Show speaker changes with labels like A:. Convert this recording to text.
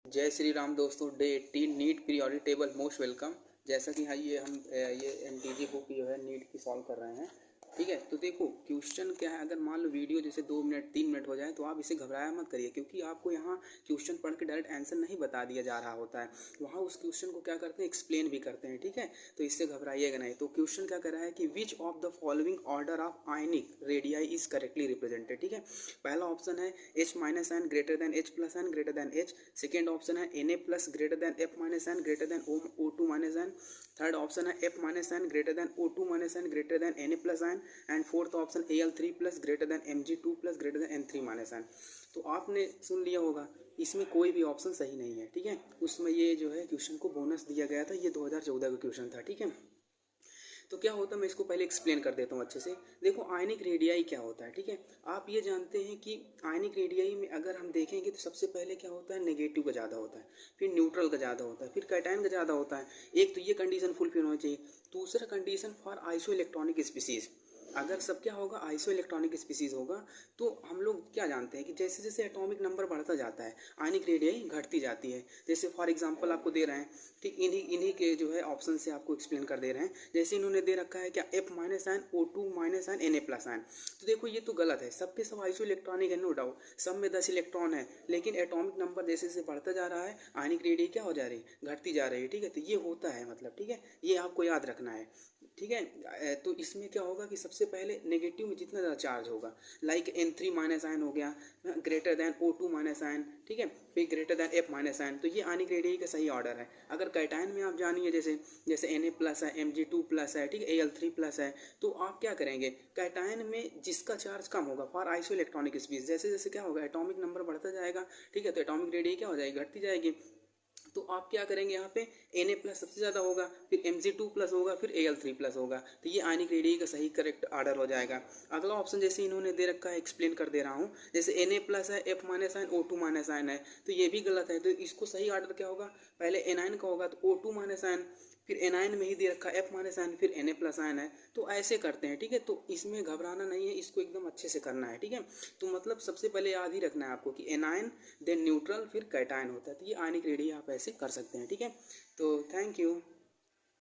A: जय श्री राम दोस्तों। Day 18 NEET periodic table most welcome. जैसा कि हाँ ये हम ये एनटीजी बुक जो है नीट की सॉल्व कर रहे हैं। ठीक है, तो देखो क्वेश्चन क्या है। अगर मान लो वीडियो जैसे 2 मिनट 3 मिनट हो जाए तो आप इसे घबराया मत करिए, क्योंकि आपको यहाँ क्वेश्चन पढ़ के डायरेक्ट आंसर नहीं बता दिया जा रहा होता है। वहाँ उस क्वेश्चन को क्या करते हैं, एक्सप्लेन भी करते हैं। ठीक है, तो इससे घबराइएगा नहीं। तो क्वेश्चन क्या कर रहा है कि which of the following order of ionic radii is correctly represented. ठीक है, पहला ऑप्शन है H minus n greater than H plus n greater than H। Second option है Na plus greater than F minus n greater than O2 minus n. Third option है F minus n greater than O2 minus n greater than Na plus n. And fourth option Al3 plus greater than Mg2 plus greater than N3 minus n. तो आपने सुन लिया होगा, इसमें कोई भी option सही नहीं है। ठीक है, उसमें ये जो है क्वेश्चन को बोनस दिया गया था, ये 2014 का क्वेश्चन था। ठीक है, तो क्या होता है, मैं इसको पहले एक्सप्लेन कर देता हूँ अच्छे से। देखो आयनिक रेडियाई क्या होता है। ठीक है, आप ये जानते हैं कि आयनिक रेडियाई में अगर हम देखेंगे तो सबसे पहले क्या होता है, नेगेटिव का ज़्यादा होता है, फिर न्यूट्रल का ज़्यादा होता है, फिर कैटायन का ज़्यादा होता है। एक तो ये कंडीशन फुलफिल होना चाहिए। दूसरा condition for iso electronic species, अगर सब क्या होगा, आइसो इलेक्ट्रॉनिक स्पीसीज होगा, तो हम लोग क्या जानते हैं कि जैसे जैसे एटॉमिक नंबर बढ़ता जाता है आयनिक रेडियाई घटती जाती है। जैसे फॉर एग्जांपल आपको दे रहे हैं, ठीक इन्हीं के जो है ऑप्शन से आपको एक्सप्लेन कर दे रहे हैं। जैसे इन्होंने दे रखा है क्या, F minus n O2 minus n Na plus n. तो देखो ये तो गलत है, सबके सब आइसो इलेक्ट्रॉनिक है, नो डाउट, सब में 10 इलेक्ट्रॉन है, लेकिन एटॉमिक नंबर जैसे जैसे बढ़ता जा रहा है आयनिक रेडियाई क्या हो जा रही है, घटती जा रही है। ठीक है, तो ये होता है मतलब। ठीक है, ये आपको याद रखना है। ठीक है, तो इसमें क्या होगा कि सबसे पहले नेगेटिव में जितना ज़्यादा चार्ज होगा, लाइक N3 माइनस आयन हो गया, greater than O2 minus ion. ठीक है, फिर greater than F minus ion, तो ये आयनिक रेडियाई का सही ऑर्डर है। अगर कैटायन में आप जानिए, जैसे जैसे Na प्लस है, Mg2 प्लस है, ठीक है, Al3 प्लस है, तो आप क्या करेंगे, कैटायन में जिसका चार्ज कम होगा फॉर आइसो इलेक्ट्रॉनिक स्पीसीज, जैसे जैसे क्या होगा एटॉमिक नंबर बढ़ता जाएगा, ठीक है, तो एटॉमिक रेडियाई क्या हो जाएगी, घटती जाएगी। तो आप क्या करेंगे, यहाँ पे Na प्लस सबसे ज़्यादा होगा, फिर Mg2 प्लस होगा, फिर Al3 प्लस होगा, तो ये आयनिक रेडियाई का सही करेक्ट ऑर्डर हो जाएगा। अगला ऑप्शन जैसे इन्होंने दे रखा है, एक्सप्लेन कर दे रहा हूँ। जैसे Na प्लस है, F minus ion O2 minus ion है, तो ये भी गलत है। तो इसको सही ऑर्डर क्या होगा, पहले एनायन का होगा तो O2 माइनस आयन, फिर एनायन में ही दे रखा है F माइनस आयन, फिर Na प्लस आयन है। तो ऐसे करते हैं। ठीक है, तो इसमें घबराना नहीं है, इसको एकदम अच्छे से करना है। ठीक है, तो मतलब सबसे पहले याद ही रखना है आपको कि एनायन देन न्यूट्रल फिर कैटायन होता है। तो ये आयनिक रेडियाई आप ऐसे कर सकते हैं। ठीक है, तो थैंक यू।